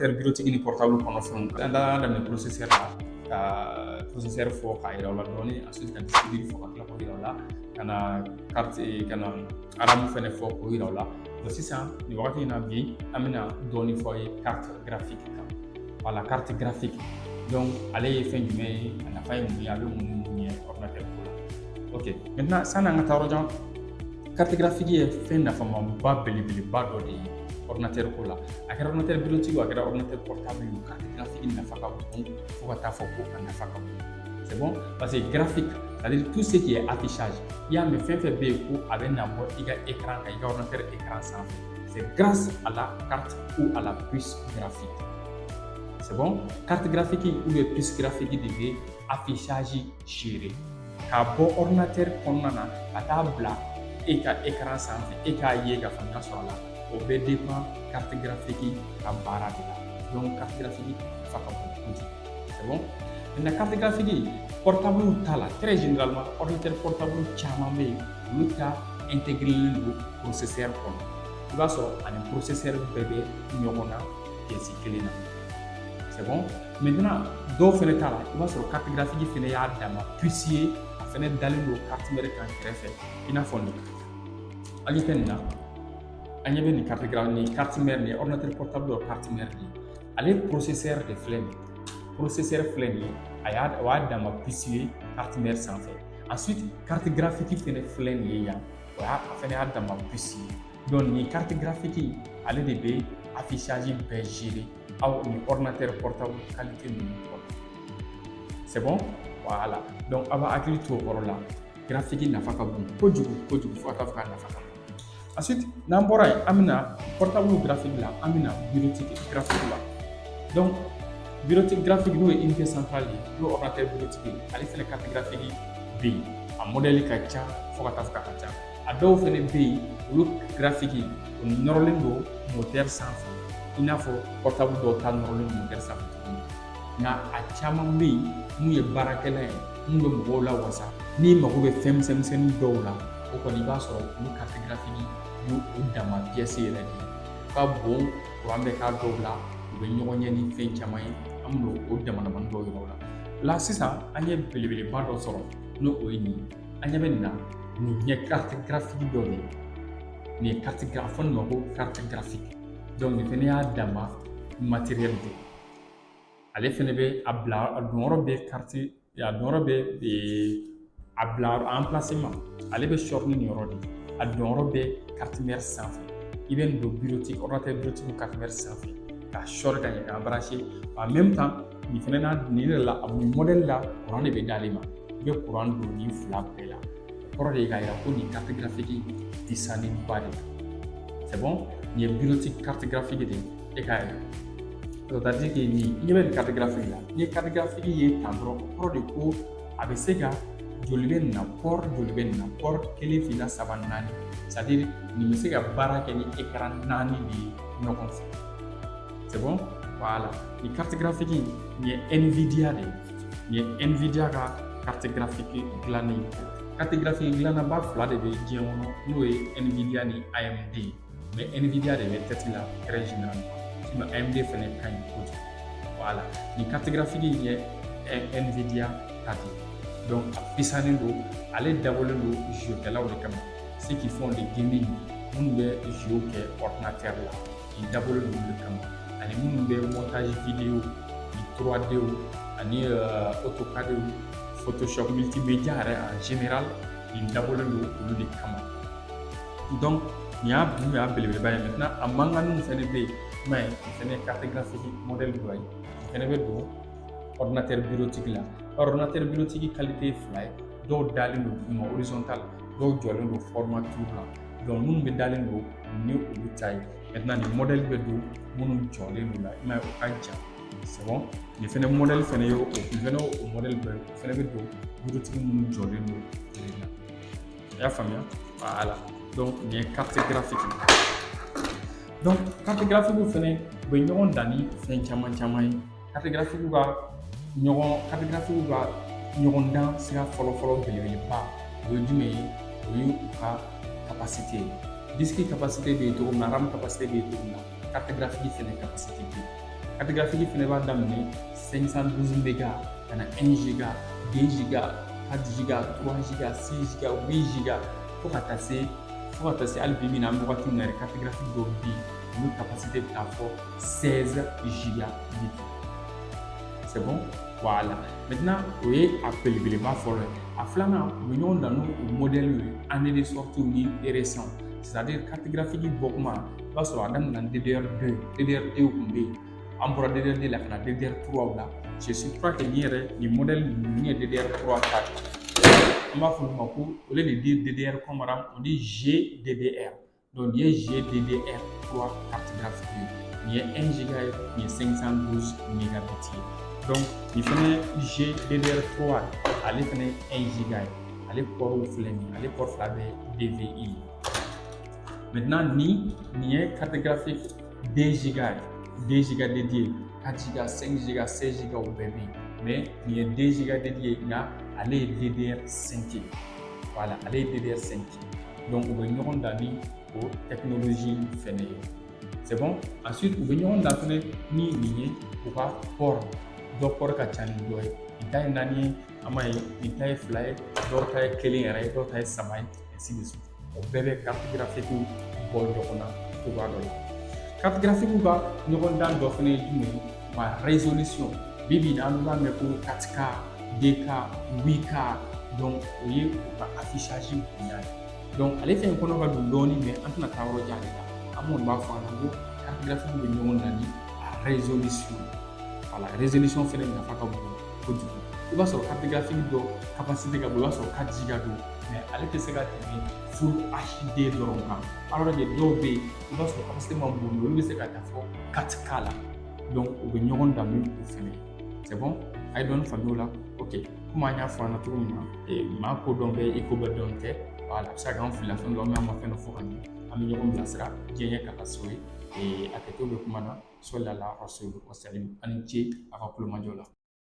ordinateur bureautique ni portable kɔnɔ fɛnw an da daminɛ processeur la ka processeur fɔ k'a yira o la dɔɔni ensuite ka disque fɔ ka tila k'o yira o la ka na carte ka na aramu fɛnɛ fɔ k'o yira o la donc sisan nin wagati in na bi an bɛna dɔɔni fɔ ye carte graphique kan voilà carte graphique donc ale ye fɛn jumɛn ye a nafa ye mun ye a bɛ mun ni mun ye ordinateur ko la ok maintenant sanni an ka taa yɔrɔ jan carte graphique ye fɛn nafamaba belebeleba dɔ de ye ordinateur ko la a kɛra ordinateur bureautique a kɛra ordinateur portable ye carte graphique nafa ka bon fo ka taa fɔ ko a nafa ka bon c'est bon parce que graphique c'est-à-dire tout ce qui est affichage i y'a mɛn fɛn fɛn bɛ yen ko a bɛ na bɔ i ka écran kan i ka ordinateur écran sanfɛ c'est grâce à la carte ou à la puce graphique c'est bon carte graphique ou bien puce graphique de bɛ affichage gérer k'a bɔ ordinateur kɔnɔna na ka taa bila e ka écran sanfɛ e k'a ye ka faamuya sɔrɔ a la o bɛ dépend carte graphique ka baara de la donc carte graphique nafa ka bon kojugu c'est bon maintenant carte graphique portable t'a la très généralement ordinateur portable caman bɛ yen olu ta intégré don processeur kɔnɔ i b'a sɔrɔ ani processeur bɛɛ bɛ ɲɔgɔn na pièce kelen na c'est bon maintenant dɔw fɛnɛ t'a la i b'a sɔrɔ carte graphique fɛnɛ y'a dama puce ye a fɛnɛ dalen don carte mère kan kɛrɛfɛ i n'a fɔ nin hali tɛ nin na an ɲɛ bɛ nin carte mère nin ordinateur portable dɔ carte mère nin ale processeur de filɛ nin processeur filɛ nin o y'a dama puce ye carte mère sanfɛ ensuite carte graphique fɛnɛ filɛ nin ye yan a fɛnɛ y'a dama puce ye donc nin carte graphique ale de bɛ affichage bɛɛ gérer aw ni ordinateur portable qualité ninnu kɔnɔ c'est bon voilà donc a b'a hakili to o kɔrɔ la graphique nafa ka bon kojugu fo ka taa fɔ k'a nafa ka bon ensuite n'an bɔra yen an bɛna portable graphique la an bɛna bureautique graphique la donc bureautique graphique n'o ye unité centrale ye n'o ordinateur bureautique ye ale fɛnɛ carte graphique bɛ yen a modèle ka ca fo ka taa fɔ k'a ka ca a dɔw fɛnɛ bɛ yen olu graphique o nɔrɔlen don moteur sanfɛ i n'a fɔ portable dɔw ta nɔrɔlen don moteur sanfɛ tuguni nka a caman bɛ yen mun ye baarakɛla ye mun bɛ mɔgɔw la wasa n'i mago bɛ fɛn misɛnnin dɔw la o kɔni i b'a sɔrɔ olu carte graphique y'o dama pièce yɛrɛ de ye ka bon kuran bɛ k'a dɔw la u bɛ ɲɔgɔn ɲɛ ni fɛn caman ye an bɛ o damadamanin dɔw yira o la la sisan an ye belebeleba dɔ sɔrɔ n'o o ye nin ye an ɲɛ bɛ nin na nin ye carte graphique dɔ de ye nin ye carte graphique fɔ nin ma ko carte graphique donc nin fɛnɛ y'a dama matériel de ye ale fɛnɛ bɛ a bila a donyɔrɔ bɛ carte a donyɔrɔ bɛ a bila en placement ale bɛ short ni nin yɔrɔ de a donyɔrɔ bɛ carte mère sanfɛ i bɛ nin don bureautique ordinateur bureautique carte mère sanfɛ k'a short ka ɲɛ k'a brancher en même temps nin fɛnɛ na nin yɛrɛ la a modèle la courant de bɛ d'ale ma i bɛ courant don nin fila bɛɛ la o kɔrɔ de ye k'a yira ko nin carte graphique discerniba de don c'est bon nin ye bureautique carte graphique de ye e k'a yira c'est-à-dire que nin i ɲɛ bɛ nin carte graphique la ni carte graphique ye tan dɔrɔn o kɔrɔ de ko a bɛ se ka joli bɛ nin na port joli bɛ nin na port kelen fila saba naani c'est-à-dire nin bɛ se ka baara kɛ ni écran naani de ye ɲɔgɔn fɛ c'est bon voilà nin carte graphique nin ye Nvidia de ye nin ye Nvidia ka carte graphique dilannen ye carte graphique dilannaba fila de bɛ diɲɛ kɔnɔ n'o ye Nvidia ni AMD mais Nvidia de bɛ tête la très généralement sinon AMD fɛnɛ ka ɲi kojugu voilà nin carte graphique nin ye Nvidia ta de ye donc a pisannen don ale dabɔlen don jeu-kɛlaw de kama ceux qui font des gaming minnu bɛ jeu kɛ ordinateur la nin dabɔlen don olu de kama ani minnu bɛ montage vidéo ni 3D ani AutoCAD Photoshop multimédia yɛrɛ en général nin dabɔlen don olu de kama donc nin y'a belebeleba ye maintenant a mankanninw fɛnɛ bɛ yen i m'a ye nin fɛnɛ ye carte graphique modèle dɔ ye nin fɛnɛ bɛ don ordinateur bureautique la ordinateur bureautique qualité fila ye dɔw dalen don duguma horizontal dɔw jɔlen don formature la donc minnu bɛ dalen don ni olu ta ye maintenant nin modèle bɛ don minnu jɔlen don la i m'a ye o ka jan c'est bon nin fɛnɛ modèle fɛnɛ ye o fɛnɛ o modèle dɔ ye o fɛnɛ bɛ don bureautique minnu jɔlen don olu la i y'a faamuya voilà donc nin ye carte graphique donc carte graphique fɛnɛ u bɛ ɲɔgɔn dan ni fɛn caman ye carte graphique ka ɲɔgɔn dan sira fɔlɔ belebeleba o ye jumɛn ye o ye u ka capacité ye disque capacité bɛ yen cogo min na RAM capacité bɛ yen cogo min na carte graphique fɛnɛ capacité bɛ yen carte graphique fɛnɛ b'a daminɛ 512 mégas ka na 1 giga 2 giga 4 giga 3 giga 6 giga 8 giga fo ka taa se hali bi min na an bɛ wagati min na yɛrɛ carte graphique dɔw bɛ yen olu capacité bɛ taa fɔ 16 giga bit. C'est bon? Voilà. Maintenant, o ye a belebeleba fɔlɔ ye. A filanan u bɛ ɲɔgɔn dan n'o modèle ye année de sortie ni récent. C'est-à-dire carte graphique bɔ kuma i b'a sɔrɔ a daminɛ DDR2 DDR2 kun bɛ yen an bɔra DDR2 la ka na DDR3 la. Je suis sûr que nin modèle ninnu ye DDR3 ta an b'a fɔ olu ma ko au lieu de dire DDR comme on dit GDDR. Donc nin ye GDDR3 carte graphique ye. Nin ye 1 giga ye, nin ye 512 mégabits ye. Donc nin fɛnɛ GDDR3 ale fɛnɛ 1 giga ye. Ale port filɛ nin ye, ale port fila bɛ DVI. Maintenant nin ye carte graphique 2 giga ye. 2 giga dédié, 4 giga, 5 giga, 16 giga au bébé. Mais il y a 2 giga dédié, elle est DDR5. Voilà, elle est DDR5. Donc, on va nous rendre aux technologies fainéantes. C'est bon? Ensuite, on va nous rendre ni lié pour port. Donc, port kachani doy. Il y a une année, il y a fly, d'autres il y a kelly, d'autres il y a samay, ainsi de suite. Au bébé carte graphique ou bol de rona pour voir carte graphique ka ɲɔgɔn dan dɔ fana ye jumɛn ye ma résolution bibi na an b'a mɛn ko 4K 2K 8K donc o ye u ka affichage bonya ye donc ale fɛn in kɔnɔ ka don dɔɔni mais an tɛna taa yɔrɔ jan ale la an b'o b'a fɔ an na ko carte graphique bɛ ɲɔgɔn dan ni a résolution voilà résolution fɛnɛ nafa ka bon kojugu i b'a sɔrɔ carte graphique dɔ capacité ka bon i b'a sɔrɔ 4 giga don mais ale tɛ se ka tɛmɛ full HD dɔrɔn kan alors que dɔw bɛ yen i b'a sɔrɔ capacité man bon olu bɛ se ka taa fɔ 4K la donc u bɛ ɲɔgɔn dan ni o fɛnɛ ye c'est bon a ye dɔɔni faamuya o la ok komi an y'a fɔ an na cogo min na maa ko dɔn bɛ i ko bɛ dɔn tɛ voilà a bɛ se ka kɛ an filila fɛn dɔ an ma fɛn dɔ fɔ ka ɲɛ an bɛ ɲɔgɔn bilasira diɲɛ ɲɛ ka ka so ye a kɛtɔ bɛ kuma na sɔli la rasulu wasalim ani ce a ka kulomajɔ la